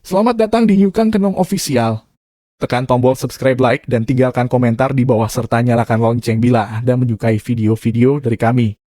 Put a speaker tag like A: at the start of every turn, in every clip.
A: Selamat datang di New Kang Kenong Official. Tekan tombol subscribe, like, dan tinggalkan komentar di bawah serta nyalakan lonceng bila Anda menyukai video-video dari kami.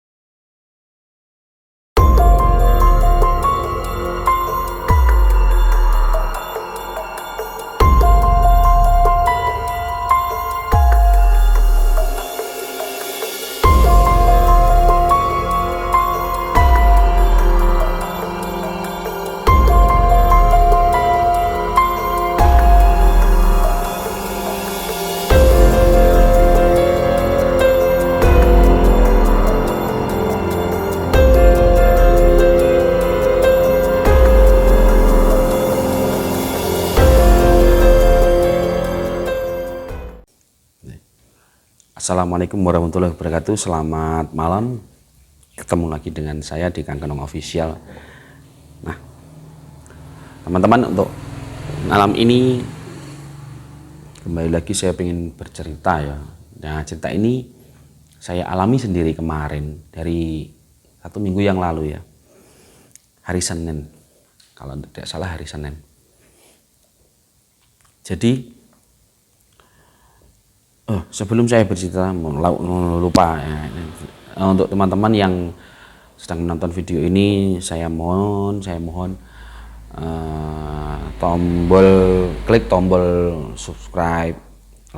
B: Assalamualaikum warahmatullahi wabarakatuh. Selamat malam. Ketemu lagi dengan saya di Kang Kenong Official. Nah, teman-teman, untuk malam ini kembali lagi saya ingin bercerita ya. Nah, cerita ini saya alami sendiri kemarin dari 1 minggu yang lalu ya. Hari Senin. Kalau tidak salah hari Senin. Jadi sebelum saya bercerita, lupa ya, untuk teman-teman yang sedang menonton video ini, saya mohon klik tombol subscribe,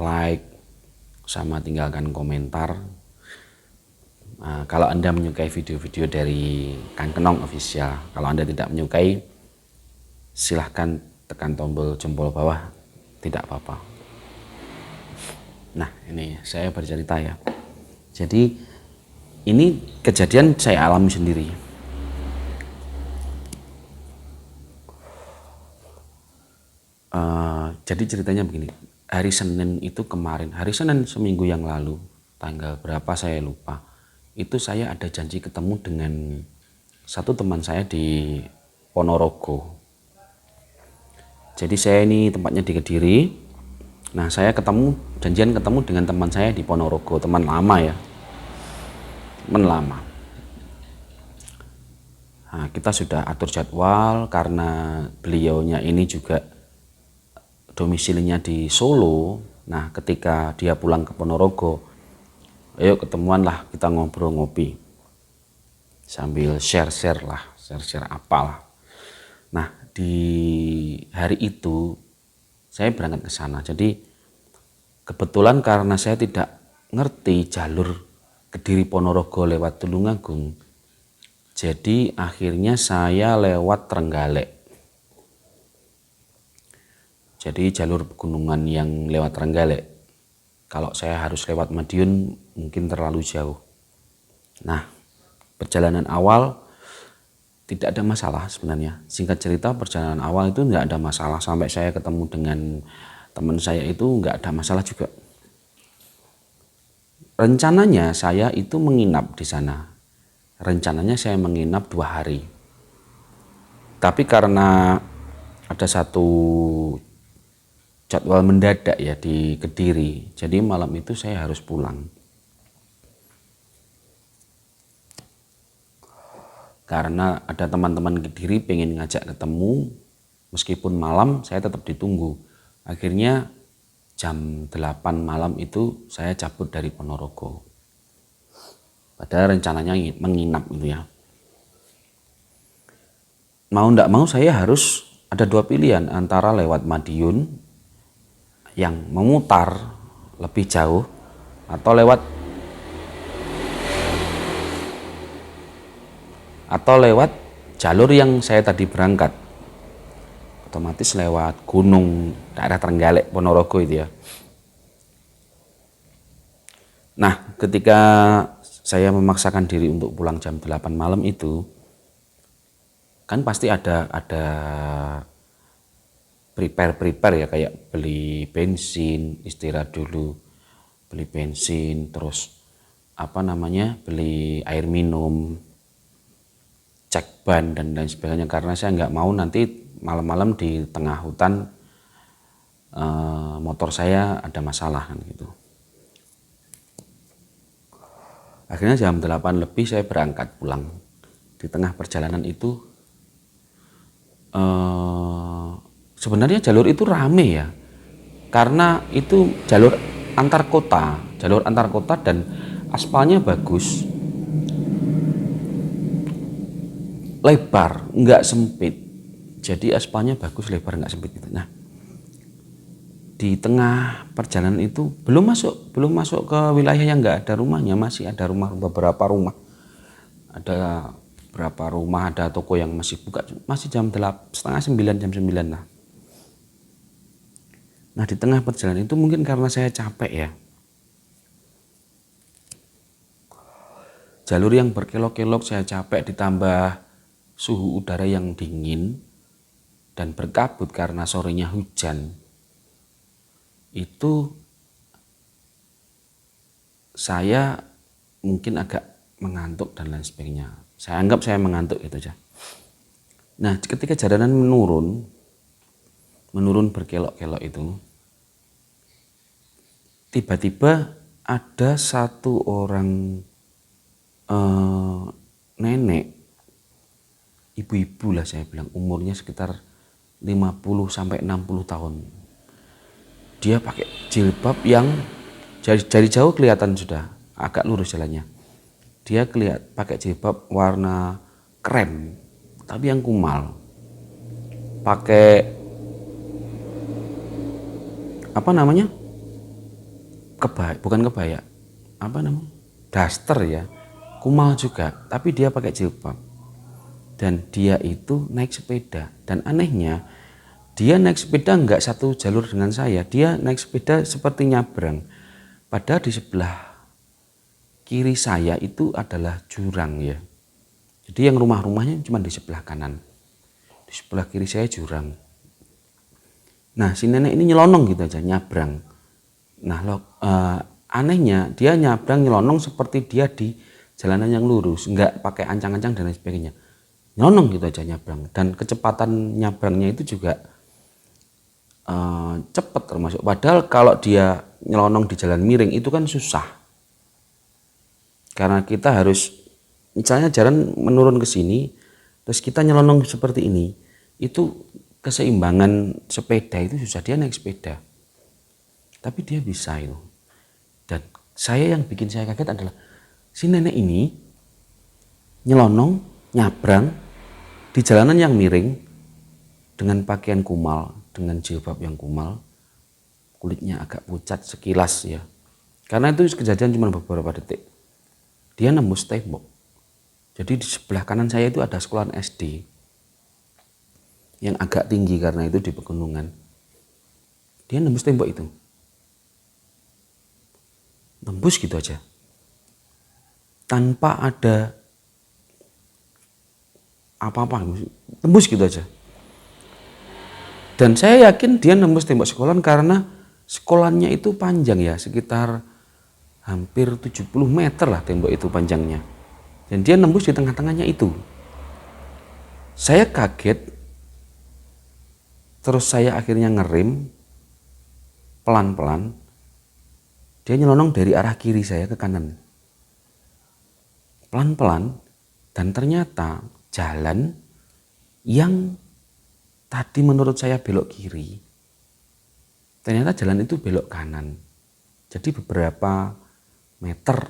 B: like, sama tinggalkan komentar. Kalau Anda menyukai video-video dari Kang Kenong Official. Kalau Anda tidak menyukai, silahkan tekan tombol jempol bawah, tidak apa-apa. Nah, ini saya bercerita ya. Jadi ini kejadian saya alami sendiri. Jadi ceritanya begini. Hari Senin itu kemarin, hari Senin seminggu yang lalu, tanggal berapa saya lupa. Itu saya ada janji ketemu dengan satu teman saya di Ponorogo. Jadi saya ini tempatnya di Kediri. Nah, saya janjian ketemu dengan teman saya di Ponorogo, teman lama ya, teman lama. Nah, kita sudah atur jadwal karena beliaunya ini juga domisilinya di Solo. Nah, ketika dia pulang ke Ponorogo, ayo ketemuan lah, kita ngobrol ngopi sambil share apalah. Nah, di hari itu saya berangkat ke sana. Jadi kebetulan karena saya tidak ngerti jalur Kediri Ponorogo lewat Tulungagung, jadi akhirnya saya lewat Trenggalek. Jadi jalur pegunungan yang lewat Trenggalek. Kalau saya harus lewat Madiun mungkin terlalu jauh. Nah, perjalanan awal tidak ada masalah sebenarnya. Singkat cerita, perjalanan awal itu nggak ada masalah. Sampai saya ketemu dengan teman saya itu nggak ada masalah juga. Rencananya saya itu menginap di sana. Rencananya saya menginap 2 hari. Tapi karena ada satu jadwal mendadak ya di Kediri, jadi malam itu saya harus pulang. Karena ada teman-teman Kediri pengen ngajak ketemu, meskipun malam saya tetap ditunggu. Akhirnya jam 8 malam itu saya cabut dari Ponorogo. Padahal rencananya menginap gitu ya. Mau ndak mau saya harus ada 2 pilihan, antara lewat Madiun yang memutar lebih jauh atau lewat jalur yang saya tadi berangkat, otomatis lewat gunung daerah Trenggalek Ponorogo itu ya. Nah, ketika saya memaksakan diri untuk pulang jam 8 malam itu, kan pasti ada prepare ya, kayak beli bensin, istirahat dulu, beli bensin, terus beli air minum, cek ban dan lain sebagainya, karena saya nggak mau nanti malam-malam di tengah hutan motor saya ada masalah kan gitu. Akhirnya jam 8 lebih saya berangkat pulang. Di tengah perjalanan itu sebenarnya jalur itu rame ya, karena itu jalur antar kota dan aspalnya bagus, lebar, nggak sempit. Jadi aspalnya bagus, lebar, nggak sempit gitu. Nah, di tengah perjalanan itu belum masuk ke wilayah yang nggak ada rumahnya, masih ada beberapa rumah, ada berapa rumah, ada toko yang masih buka, masih jam 8, setengah 9, jam 9 lah. Nah, di tengah perjalanan itu mungkin karena saya capek ya, jalur yang berkelok-kelok, saya capek, ditambah suhu udara yang dingin dan berkabut karena sorenya hujan, itu saya mungkin agak mengantuk dan lain sebagainya. Saya anggap saya mengantuk gitu aja. Nah, ketika jalanan menurun berkelok-kelok itu, tiba-tiba ada satu orang nenek, ibu-ibu lah saya bilang, umurnya sekitar 50 sampai 60 tahun. Dia pakai jilbab yang dari jauh kelihatan sudah agak lurus jalannya. Dia pakai jilbab warna krem, tapi yang kumal. Pakai apa namanya? Bukan kebaya. Apa namanya? Daster ya. Kumal juga, tapi dia pakai jilbab. Dan dia itu naik sepeda. Dan anehnya, dia naik sepeda nggak satu jalur dengan saya. Dia naik sepeda seperti nyabrang. Padahal di sebelah kiri saya itu adalah jurang ya. Jadi yang rumah-rumahnya cuma di sebelah kanan. Di sebelah kiri saya jurang. Nah, si nenek ini nyelonong gitu aja, nyabrang. Nah, anehnya dia nyabrang nyelonong seperti dia di jalanan yang lurus, nggak pakai ancang-ancang dan lain sebagainya. Nyelonong gitu aja nyabrang, dan kecepatan nyabrangnya itu juga cepat termasuk. Padahal kalau dia nyelonong di jalan miring itu kan susah, karena kita harus misalnya jalan menurun ke sini, terus kita nyelonong seperti ini, itu keseimbangan sepeda itu susah. Dia naik sepeda, tapi dia bisa itu. Dan yang bikin saya kaget adalah si nenek ini nyelonong, nyabrang di jalanan yang miring dengan pakaian kumal, dengan jilbab yang kumal, kulitnya agak pucat sekilas ya. Karena itu kejadian cuma beberapa detik. Dia nembus tembok. Jadi di sebelah kanan saya itu ada sekolahan SD yang agak tinggi karena itu di pegunungan. Dia nembus tembok itu. Nembus gitu aja. Tanpa ada apa-apa, tembus gitu aja. Dan saya yakin dia nembus tembok sekolahan karena sekolahnya itu panjang ya, sekitar hampir 70 meter lah tembok itu panjangnya. Dan dia nembus di tengah-tengahnya itu. Saya kaget, terus saya akhirnya ngerem pelan-pelan. Dia nyelonong dari arah kiri saya ke kanan. Pelan-pelan, dan ternyata jalan yang tadi menurut saya belok kiri, ternyata jalan itu belok kanan. Jadi beberapa meter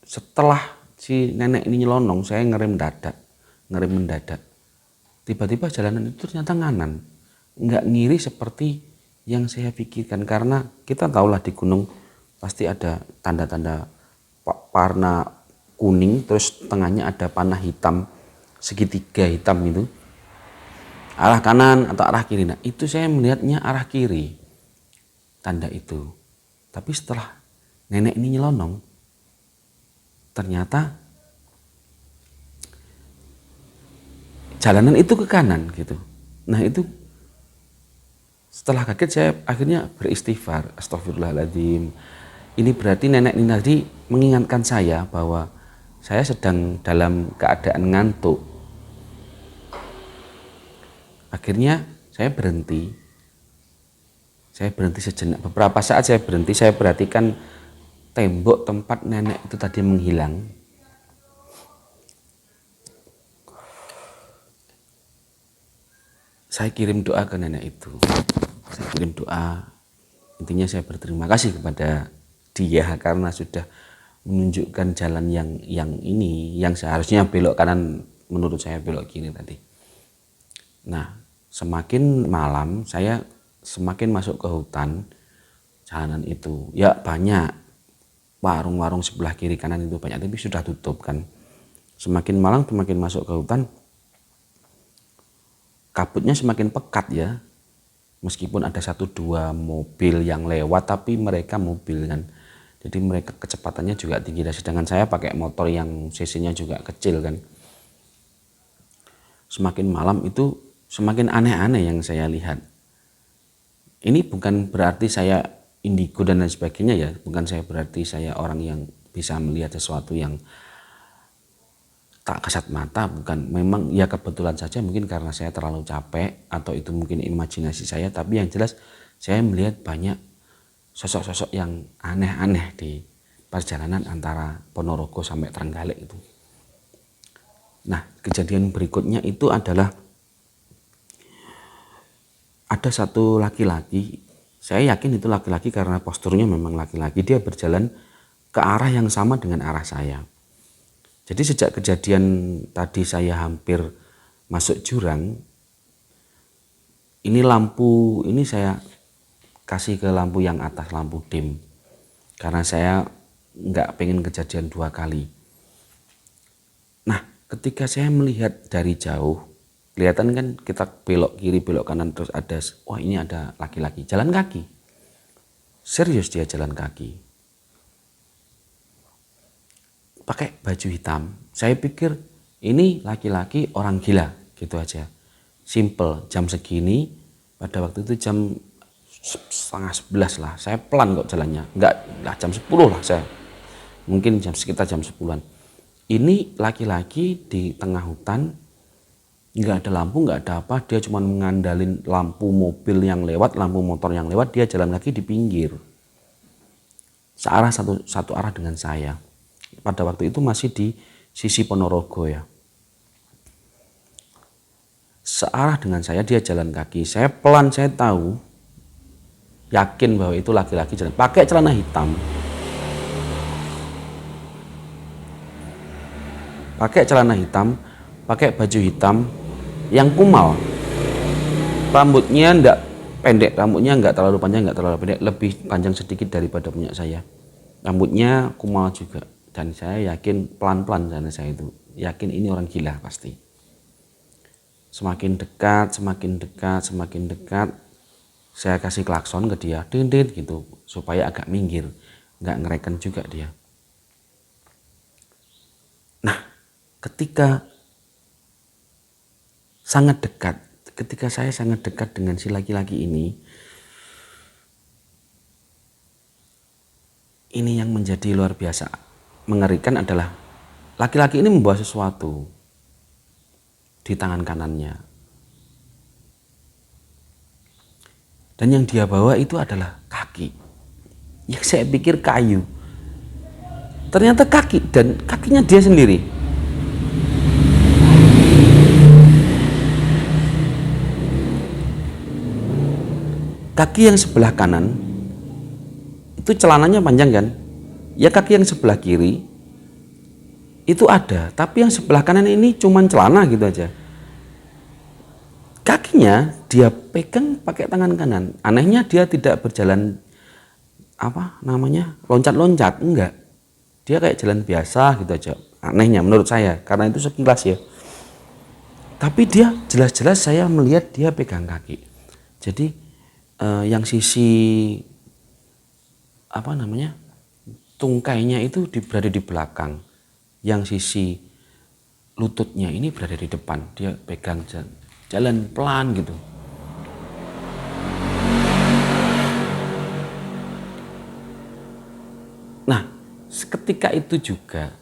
B: setelah si nenek ini nyelonong, saya ngerem mendadak. Tiba-tiba jalanan itu ternyata kanan, nggak ngiri seperti yang saya pikirkan. Karena kita tahulah di gunung pasti ada tanda-tanda warna kuning, terus tengahnya ada panah hitam, segitiga hitam itu, arah kanan atau arah kiri. Nah, itu saya melihatnya arah kiri, tanda itu. Tapi setelah nenek ini nyelonong, ternyata jalanan itu ke kanan gitu. Nah, itu setelah kaget saya akhirnya beristighfar, astagfirullahaladzim. Ini berarti nenek ini tadi mengingatkan saya bahwa saya sedang dalam keadaan ngantuk. Akhirnya saya berhenti sejenak. Beberapa saat saya berhenti, saya perhatikan tembok tempat nenek itu tadi menghilang. saya kirim doa ke nenek itu. Saya kirim doa, intinya saya berterima kasih kepada dia karena sudah menunjukkan jalan yang seharusnya belok kanan, menurut saya belok kiri tadi. Nah, semakin malam saya semakin masuk ke hutan, jalanan itu ya banyak warung-warung sebelah kiri kanan itu banyak, tapi sudah tutup kan. Semakin malam semakin masuk ke hutan, kabutnya semakin pekat ya. Meskipun ada 1-2 mobil yang lewat, tapi mereka mobil kan. Jadi mereka kecepatannya juga tinggi. Dan sedangkan saya pakai motor yang cc-nya juga kecil kan. Semakin malam itu semakin aneh-aneh yang saya lihat. Ini bukan berarti saya indigo dan lain sebagainya ya. Bukan saya berarti saya orang yang bisa melihat sesuatu yang tak kasat mata, bukan. Memang ya kebetulan saja mungkin karena saya terlalu capek atau itu mungkin imajinasi saya, tapi yang jelas saya melihat banyak sosok-sosok yang aneh-aneh di perjalanan antara Ponorogo sampai Trenggalek itu. Nah, kejadian berikutnya itu adalah ada satu laki-laki, saya yakin itu laki-laki karena posturnya memang laki-laki, dia berjalan ke arah yang sama dengan arah saya. Jadi sejak kejadian tadi saya hampir masuk jurang, ini lampu, ini saya kasih ke lampu yang atas, lampu dim. Karena saya nggak pengen kejadian 2 kali. Nah, ketika saya melihat dari jauh, kelihatan kan kita belok kiri, belok kanan, terus ada, wah ini ada laki-laki, jalan kaki. Serius dia jalan kaki. Pakai baju hitam. Saya pikir ini laki-laki orang gila gitu aja. Simple, jam segini, pada waktu itu jam 10:30 lah. Saya pelan kok jalannya. Enggak lah, jam 10 lah saya. Mungkin sekitar jam 10-an. Ini laki-laki di tengah hutan, enggak ada lampu, enggak ada apa. Dia cuma mengandalin lampu mobil yang lewat, lampu motor yang lewat. Dia jalan kaki di pinggir. Searah satu arah dengan saya. Pada waktu itu masih di sisi Ponorogo ya. Searah dengan saya, dia jalan kaki. Saya pelan, saya tahu, yakin bahwa itu laki-laki jalan. Pakai celana hitam. Pakai celana hitam, pakai baju hitam yang kumal. Rambutnya enggak pendek, rambutnya enggak terlalu panjang, enggak terlalu pendek, lebih panjang sedikit daripada punya saya. Rambutnya kumal juga. Dan saya yakin pelan-pelan karena saya itu yakin ini orang gila pasti. Semakin dekat, semakin dekat, semakin dekat, saya kasih klakson ke dia, dindit gitu, supaya agak minggir, nggak ngereken juga dia. Nah, ketika saya sangat dekat dengan si laki-laki ini yang menjadi luar biasa mengerikan adalah laki-laki ini membawa sesuatu di tangan kanannya. Dan yang dia bawa itu adalah kaki. Yang saya pikir kayu. Ternyata kaki, dan kakinya dia sendiri. Kaki yang sebelah kanan itu celananya panjang kan? Ya kaki yang sebelah kiri itu ada, tapi yang sebelah kanan ini cuman celana gitu aja. Kakinya dia pegang pakai tangan kanan. Anehnya dia tidak berjalan loncat-loncat, enggak. Dia kayak jalan biasa gitu aja. Anehnya menurut saya, karena itu sekilas ya. Tapi dia jelas-jelas saya melihat dia pegang kaki. Jadi yang sisi tungkainya itu berada di belakang, yang sisi lututnya ini berada di depan. Dia pegang jalan pelan gitu. Nah, seketika itu juga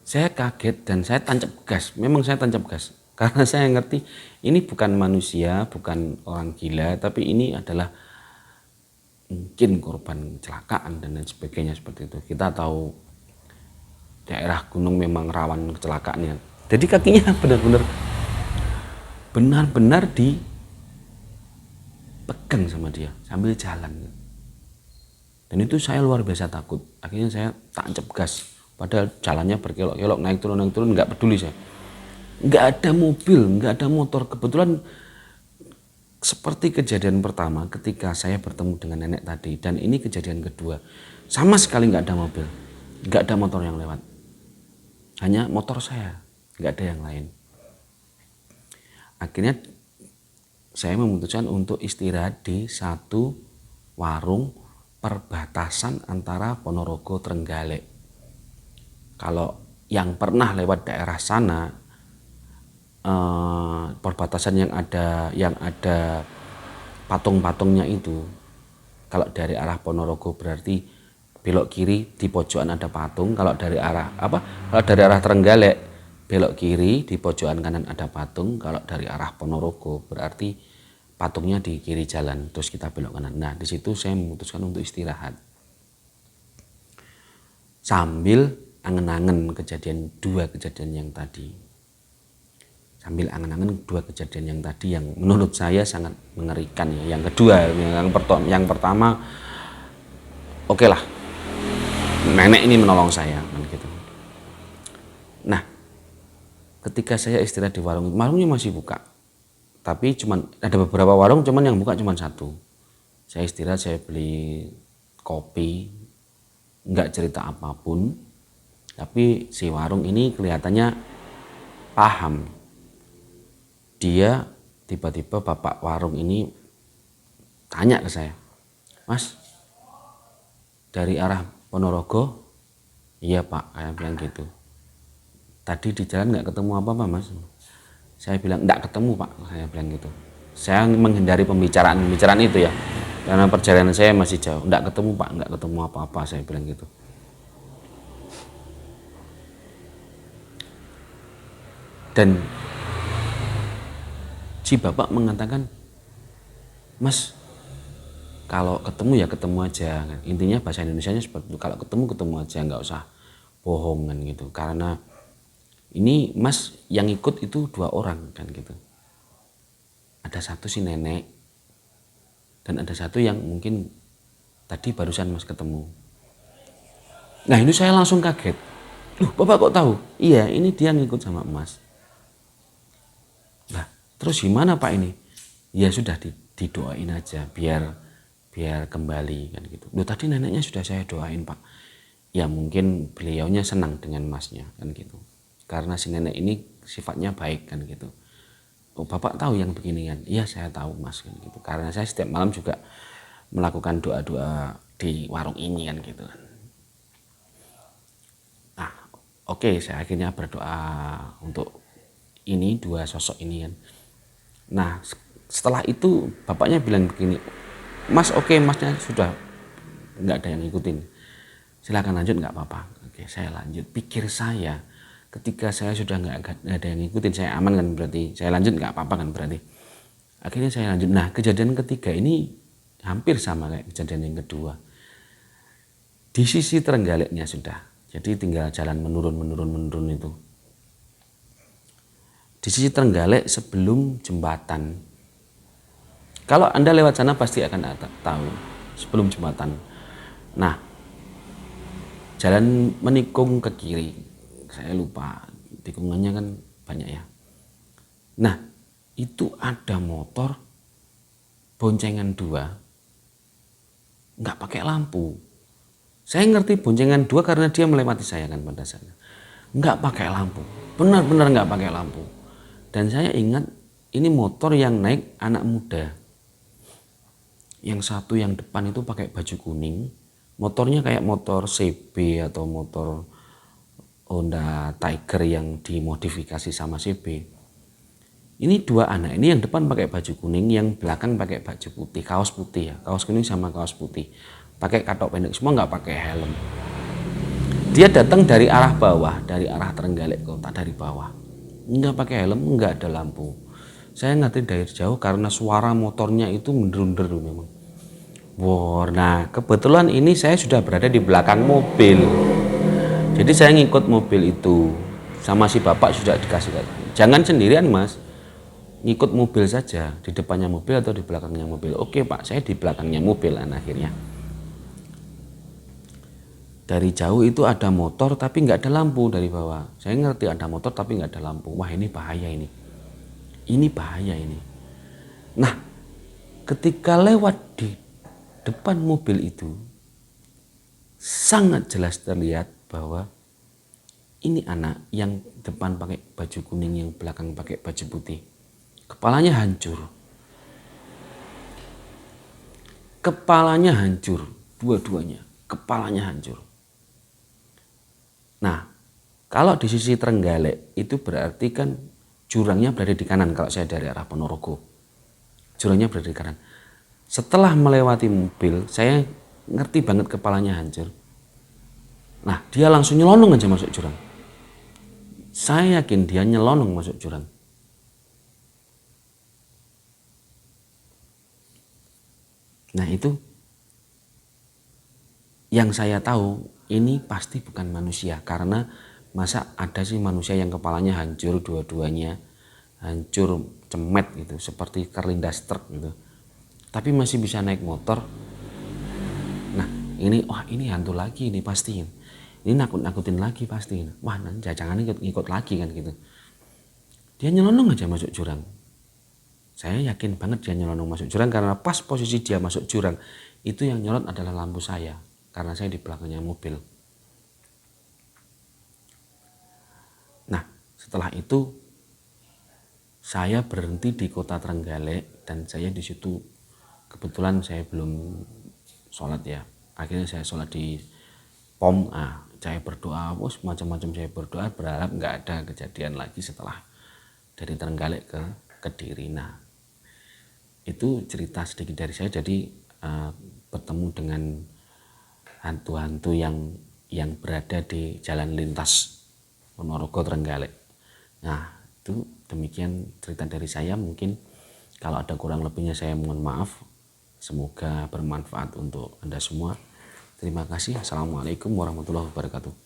B: saya kaget dan saya tancap gas. Memang saya tancap gas karena saya ngerti ini bukan manusia, bukan orang gila, tapi ini adalah mungkin korban kecelakaan dan lain sebagainya seperti itu. Kita tahu daerah gunung memang rawan kecelakaannya. Jadi kakinya benar-benar benar-benar dipegang sama dia sambil jalan. Dan itu saya luar biasa takut. Akhirnya saya tancap gas. Padahal jalannya berkelok-kelok, naik turun, nggak peduli saya. Nggak ada mobil, nggak ada motor. Kebetulan seperti kejadian pertama ketika saya bertemu dengan nenek tadi, dan ini kejadian kedua, sama sekali nggak ada mobil, nggak ada motor yang lewat. Hanya motor saya, nggak ada yang lain. Akhirnya saya memutuskan untuk istirahat di satu warung perbatasan antara Ponorogo Trenggalek. Kalau yang pernah lewat daerah sana, perbatasan yang ada patung-patungnya itu, kalau dari arah Ponorogo berarti belok kiri di pojokan ada patung. Kalau dari arah Trenggalek belok kiri di pojokan kanan ada patung. Kalau dari arah Ponorogo berarti patungnya di kiri jalan, terus kita belok kanan. Nah, di situ saya memutuskan untuk istirahat sambil angen-angen dua kejadian yang tadi. Sambil angen-angen dua kejadian yang tadi yang menurut saya sangat mengerikan ya. Yang kedua, yang pertama, oke lah, nenek ini menolong saya kan gitu. Nah, ketika saya istirahat di warungnya masih buka, tapi cuman ada beberapa warung, cuman yang buka cuman satu. Saya istirahat, saya beli kopi, nggak cerita apapun, tapi si warung ini kelihatannya paham. Dia tiba-tiba, bapak warung ini tanya ke saya, "Mas, dari arah Ponorogo?" "Iya Pak," saya bilang gitu. "Tadi di jalan nggak ketemu apa-apa Mas?" Saya bilang, "Nggak ketemu Pak," saya bilang gitu. Saya menghindari pembicaraan itu ya, karena perjalanan saya masih jauh. "Nggak ketemu Pak, nggak ketemu apa-apa," saya bilang gitu. Dan si bapak mengatakan, "Mas, kalau ketemu ya ketemu aja." Intinya bahasa Indonesianya seperti itu, kalau ketemu aja, nggak usah bohong kan gitu. Karena ini Mas yang ikut itu 2 orang kan gitu. Ada satu si nenek, dan ada satu yang mungkin tadi barusan Mas ketemu. Nah, ini saya langsung kaget. "Loh, Bapak kok tahu?" "Iya, ini dia ngikut sama Mas." "Lah, terus gimana Pak ini?" "Ya sudah, didoain aja biar kembali kan gitu." "Loh, tadi neneknya sudah saya doain Pak." "Ya mungkin beliaunya senang dengan Masnya kan gitu. Karena si nenek ini sifatnya baik kan gitu." "Oh, Bapak tahu yang begini kan?" "Iya, saya tahu Mas kan gitu. Karena saya setiap malam juga melakukan doa-doa di warung ini kan gitu." Nah, oke, saya akhirnya berdoa untuk ini, 2 sosok ini kan. Nah, setelah itu bapaknya bilang begini, "Mas, oke, Masnya sudah nggak ada yang ngikutin, silakan lanjut, nggak apa-apa." Oke, saya lanjut. Pikir saya, ketika saya sudah nggak ada yang ngikutin, saya aman kan, berarti saya lanjut nggak apa-apa kan berarti. Akhirnya saya lanjut. Nah, kejadian ketiga ini hampir sama kayak kejadian yang kedua. Di sisi Trenggaleknya sudah, jadi tinggal jalan menurun itu. Di sisi Trenggalek sebelum jembatan. Kalau Anda lewat sana pasti akan tahu, sebelum jembatan. Nah, jalan menikung ke kiri. Saya lupa, tikungannya kan banyak ya. Nah, itu ada motor boncengan 2, nggak pakai lampu. Saya ngerti boncengan 2 karena dia melewati saya kan pada saat itu. Nggak pakai lampu, benar-benar nggak pakai lampu. Dan saya ingat ini motor yang naik anak muda. Yang satu yang depan itu pakai baju kuning, motornya kayak motor CB atau motor Honda Tiger yang dimodifikasi sama CB. Ini 2 anak, ini yang depan pakai baju kuning, yang belakang pakai baju putih, kaos putih ya, kaos kuning sama kaos putih, pakai katok pendek, semua nggak pakai helm. Dia datang dari arah bawah, dari arah Trenggalek kota, dari bawah, nggak pakai helm, nggak ada lampu. Saya ngerti dari jauh karena suara motornya itu menderu-deru memang. Wow, nah kebetulan ini saya sudah berada di belakang mobil. Jadi saya ngikut mobil itu, sama si bapak sudah dikasih, "Jangan sendirian Mas, ngikut mobil saja, di depannya mobil atau di belakangnya mobil. Oke Pak, saya di belakangnya mobil. Dan akhirnya dari jauh itu ada motor tapi nggak ada lampu dari bawah. Saya ngerti ada motor tapi nggak ada lampu. Wah ini bahaya ini. Ini bahaya ini. Nah, ketika lewat di depan mobil itu, sangat jelas terlihat bahwa ini anak yang depan pakai baju kuning, yang belakang pakai baju putih. Kepalanya hancur. Kepalanya hancur, dua-duanya. Kepalanya hancur. Nah, kalau di sisi Trenggalek itu berarti kan jurangnya berada di kanan kalau saya dari arah Ponorogo. Jurangnya berada di kanan. Setelah melewati mobil, saya ngerti banget kepalanya hancur. Nah, dia langsung nyelonong aja masuk jurang. Saya yakin dia nyelonong masuk jurang. Nah, itu yang saya tahu ini pasti bukan manusia, karena masa ada sih manusia yang kepalanya hancur dua-duanya, hancur cemet gitu, seperti terlindas truk gitu, tapi masih bisa naik motor. Nah ini, wah ini hantu lagi ini pasti, ini nakut-nakutin lagi pasti, wah nanti jangan ikut lagi kan gitu. Dia nyelonong aja masuk jurang. Saya yakin banget dia nyelonong masuk jurang, karena pas posisi dia masuk jurang itu yang nyolot adalah lampu saya, karena saya di belakangnya mobil. Nah setelah itu saya berhenti di kota Trenggalek, dan saya di situ kebetulan saya belum sholat ya. Akhirnya saya sholat di POM. Saya berdoa, macam-macam saya berdoa, berharap nggak ada kejadian lagi setelah dari Trenggalek ke Kediri. Nah itu cerita sedikit dari saya. Jadi bertemu dengan hantu-hantu yang berada di jalan lintas Ponorogo Trenggalek. Nah itu demikian cerita dari saya. Mungkin kalau ada kurang lebihnya saya mohon maaf. Semoga bermanfaat untuk Anda semua. Terima kasih. Assalamualaikum warahmatullahi wabarakatuh.